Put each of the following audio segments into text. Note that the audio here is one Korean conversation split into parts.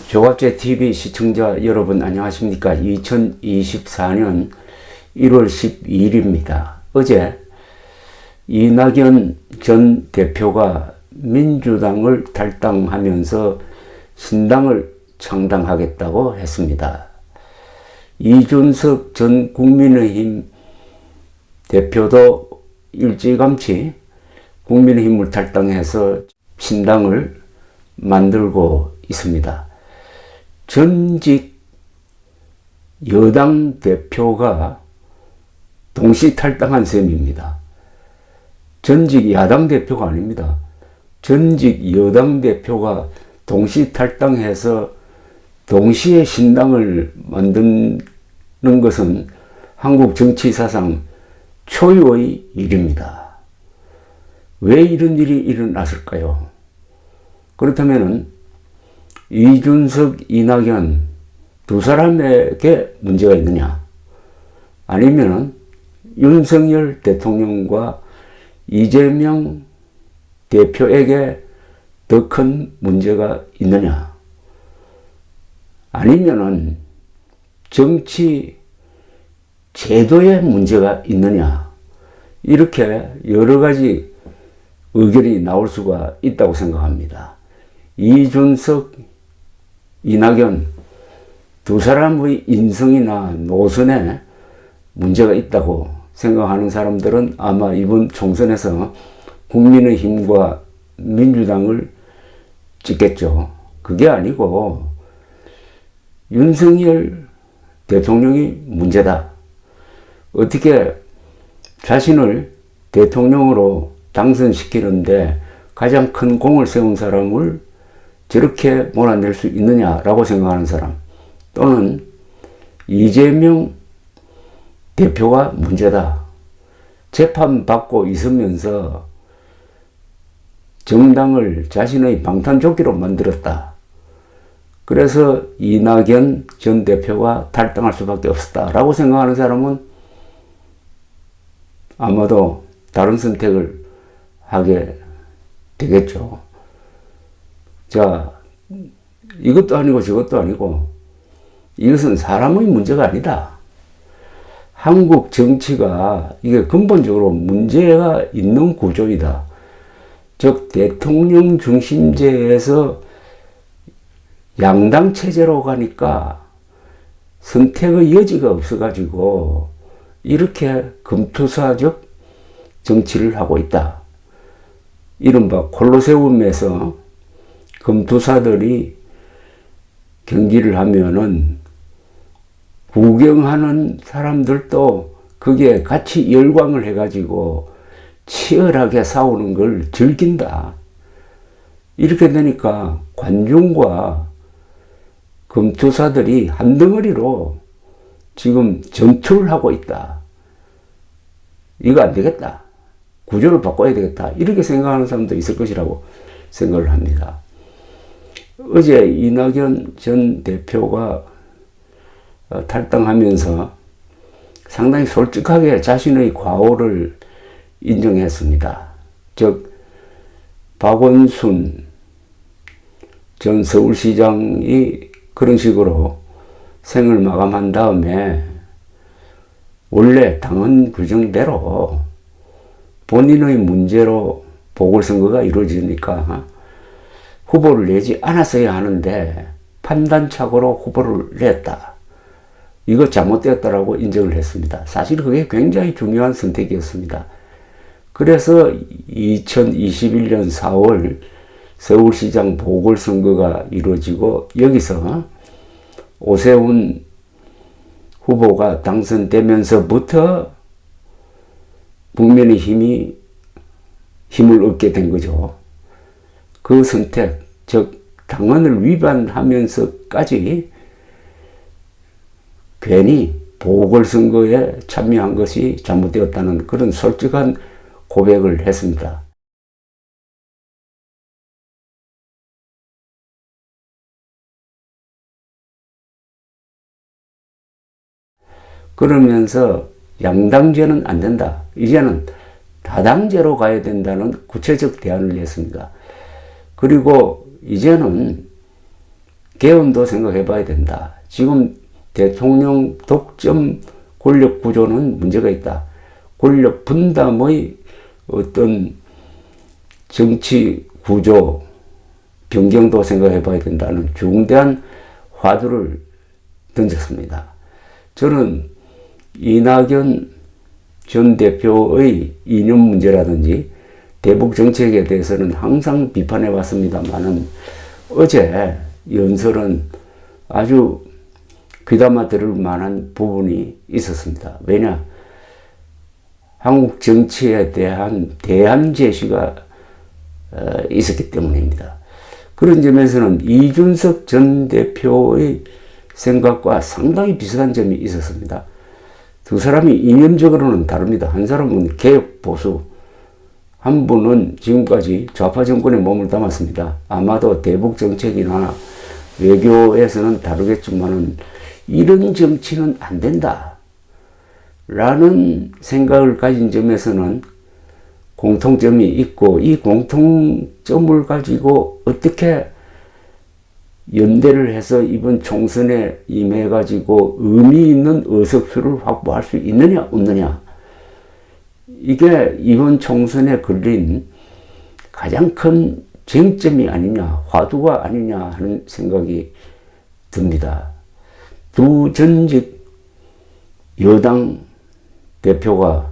조갑제 TV 시청자 여러분 안녕하십니까? 2024년 1월 12일입니다. 어제 이낙연 전 대표가 민주당을 탈당하면서 신당을 창당하겠다고 했습니다. 이준석 전 국민의힘 대표도 일찌감치 국민의힘을 탈당해서 신당을 만들고 있습니다. 전직 여당 대표가 동시 탈당한 셈입니다. 전직 야당 대표가 아닙니다. 전직 여당 대표가 동시 탈당해서 동시에 신당을 만드는 것은 한국 정치사상 초유의 일입니다. 왜 이런 일이 일어났을까요? 그렇다면 이준석, 이낙연 두 사람에게 문제가 있느냐? 아니면 윤석열 대통령과 이재명 대표에게 더 큰 문제가 있느냐? 아니면은 정치 제도에 문제가 있느냐? 이렇게 여러 가지 의견이 나올 수가 있다고 생각합니다. 이준석, 이낙연 두 사람의 인성이나 노선에 문제가 있다고 생각하는 사람들은 아마 이번 총선에서 국민의힘과 민주당을 찍겠죠. 그게 아니고 윤석열 대통령이 문제다. 어떻게 자신을 대통령으로 당선시키는데 가장 큰 공을 세운 사람을 저렇게 몰아낼 수 있느냐라고 생각하는 사람, 또는 이재명 대표가 문제다. 재판받고 있으면서 정당을 자신의 방탄조끼로 만들었다. 그래서 이낙연 전 대표가 탈당할 수밖에 없었다라고 생각하는 사람은 아마도 다른 선택을 하게 되겠죠. 자, 이것도 아니고 저것도 아니고 이것은 사람의 문제가 아니다. 한국 정치가 이게 근본적으로 문제가 있는 구조이다. 즉 대통령 중심제에서 양당 체제로 가니까 선택의 여지가 없어가지고 이렇게 금투사적 정치를 하고 있다. 이른바 콜로세움에서 금투사들이 경기를 하면은 구경하는 사람들도 그게 같이 열광을 해가지고 치열하게 싸우는 걸 즐긴다. 이렇게 되니까 관중과 금투사들이 한 덩어리로 지금 전투를 하고 있다. 이거 안 되겠다. 구조를 바꿔야 되겠다. 이렇게 생각하는 사람도 있을 것이라고 생각을 합니다. 어제 이낙연 전 대표가 탈당하면서 상당히 솔직하게 자신의 과오를 인정했습니다. 즉 박원순 전 서울시장이 그런 식으로 생을 마감한 다음에 원래 당헌 규정대로 본인의 문제로 보궐선거가 이루어지니까 후보를 내지 않았어야 하는데 판단착오로 후보를 냈다. 이거 잘못되었다라고 인정을 했습니다. 사실 그게 굉장히 중요한 선택이었습니다. 그래서 2021년 4월 서울시장 보궐선거가 이루어지고 여기서 오세훈 후보가 당선되면서부터 국민의힘이 힘을 얻게 된 거죠. 그 선택, 즉 당헌을 위반하면서까지 괜히 보궐선거에 참여한 것이 잘못되었다는 그런 솔직한 고백을 했습니다. 그러면서 양당제는 안 된다. 이제는 다당제로 가야 된다는 구체적 대안을 냈습니다. 그리고 이제는 개헌도 생각해 봐야 된다. 지금 대통령 독점 권력 구조는 문제가 있다. 권력 분담의 어떤 정치 구조 변경도 생각해 봐야 된다는 중대한 화두를 던졌습니다. 저는 이낙연 전 대표의 이념 문제라든지 대북 정책에 대해서는 항상 비판해 왔습니다만은 어제 연설은 아주 귀담아 들을 만한 부분이 있었습니다. 왜냐? 한국 정치에 대한 대안 제시가 있었기 때문입니다. 그런 점에서는 이준석 전 대표의 생각과 상당히 비슷한 점이 있었습니다. 두 사람이 이념적으로는 다릅니다. 한 사람은 개혁 보수, 한 분은 지금까지 좌파 정권에 몸을 담았습니다. 아마도 대북 정책이나 외교에서는 다르겠지만은 이런 정치는 안 된다 라는 생각을 가진 점에서는 공통점이 있고, 이 공통점을 가지고 어떻게 연대를 해서 이번 총선에 임해가지고 의미 있는 의석수를 확보할 수 있느냐 없느냐, 이게 이번 총선에 걸린 가장 큰 쟁점이 아니냐, 화두가 아니냐 하는 생각이 듭니다. 두 전직 여당 대표가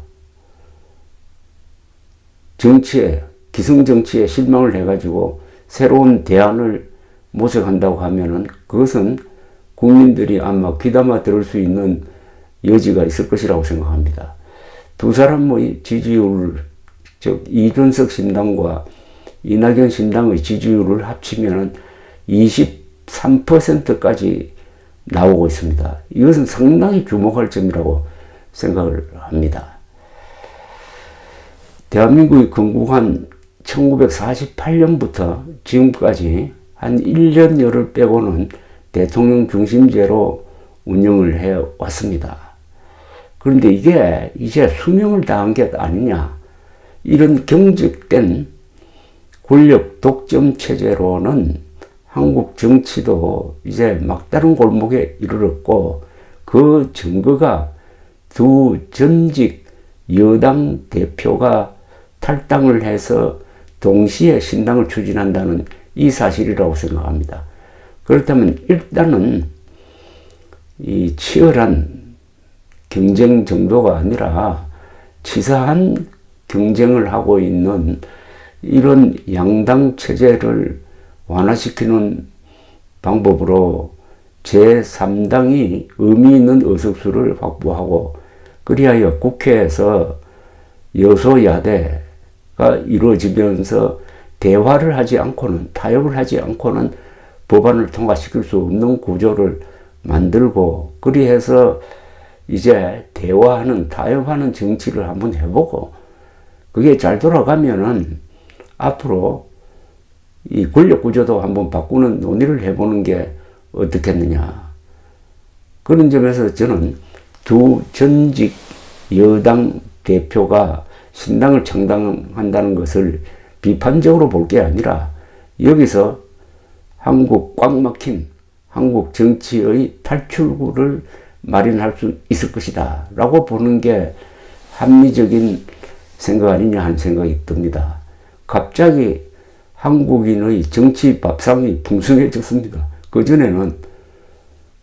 정치에, 기성정치에 실망을 해가지고 새로운 대안을 모색한다고 하면은 그것은 국민들이 아마 귀담아 들을 수 있는 여지가 있을 것이라고 생각합니다. 두 사람의 지지율, 즉 이준석 신당과 이낙연 신당의 지지율을 합치면 23%까지 나오고 있습니다. 이것은 상당히 주목할 점이라고 생각을 합니다. 대한민국이 건국한 1948년부터 지금까지 한 1년여를 빼고는 대통령 중심제로 운영을 해왔습니다. 그런데 이게 이제 수명을 다한 게 아니냐. 이런 경직된 권력 독점 체제로는 한국 정치도 이제 막다른 골목에 이르렀고, 그 증거가 두 전직 여당 대표가 탈당을 해서 동시에 신당을 추진한다는 이 사실이라고 생각합니다. 그렇다면 일단은 이 치열한 경쟁 정도가 아니라 치사한 경쟁을 하고 있는 이런 양당 체제를 완화시키는 방법으로 제3당이 의미 있는 의석수를 확보하고, 그리하여 국회에서 여소야대가 이루어지면서 대화를 하지 않고는, 타협을 하지 않고는 법안을 통과시킬 수 없는 구조를 만들고, 그리해서 이제 대화하는, 타협하는 정치를 한번 해보고, 그게 잘 돌아가면은 앞으로 이 권력 구조도 한번 바꾸는 논의를 해보는 게 어떻겠느냐. 그런 점에서 저는 두 전직 여당 대표가 신당을 창당한다는 것을 비판적으로 볼 게 아니라, 여기서 꽉 막힌 한국 정치의 탈출구를 마련할 수 있을 것이다 라고 보는 게 합리적인 생각 아니냐 하는 생각이 듭니다. 갑자기 한국인의 정치 밥상이 풍성해졌습니다. 그전에는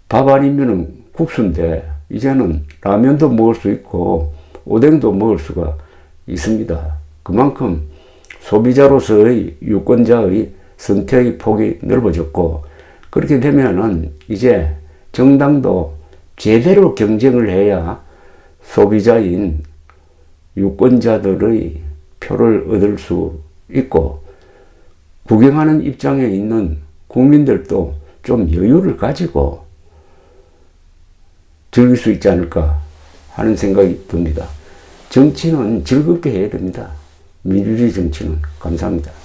밥 아니면 국수인데 이제는 라면도 먹을 수 있고 오뎅도 먹을 수가 있습니다. 그만큼 소비자로서의 유권자의 선택의 폭이 넓어졌고, 그렇게 되면은 이제 정당도 제대로 경쟁을 해야 소비자인 유권자들의 표를 얻을 수 있고, 구경하는 입장에 있는 국민들도 좀 여유를 가지고 즐길 수 있지 않을까 하는 생각이 듭니다. 정치는 즐겁게 해야 됩니다. 민주주의 정치는. 감사합니다.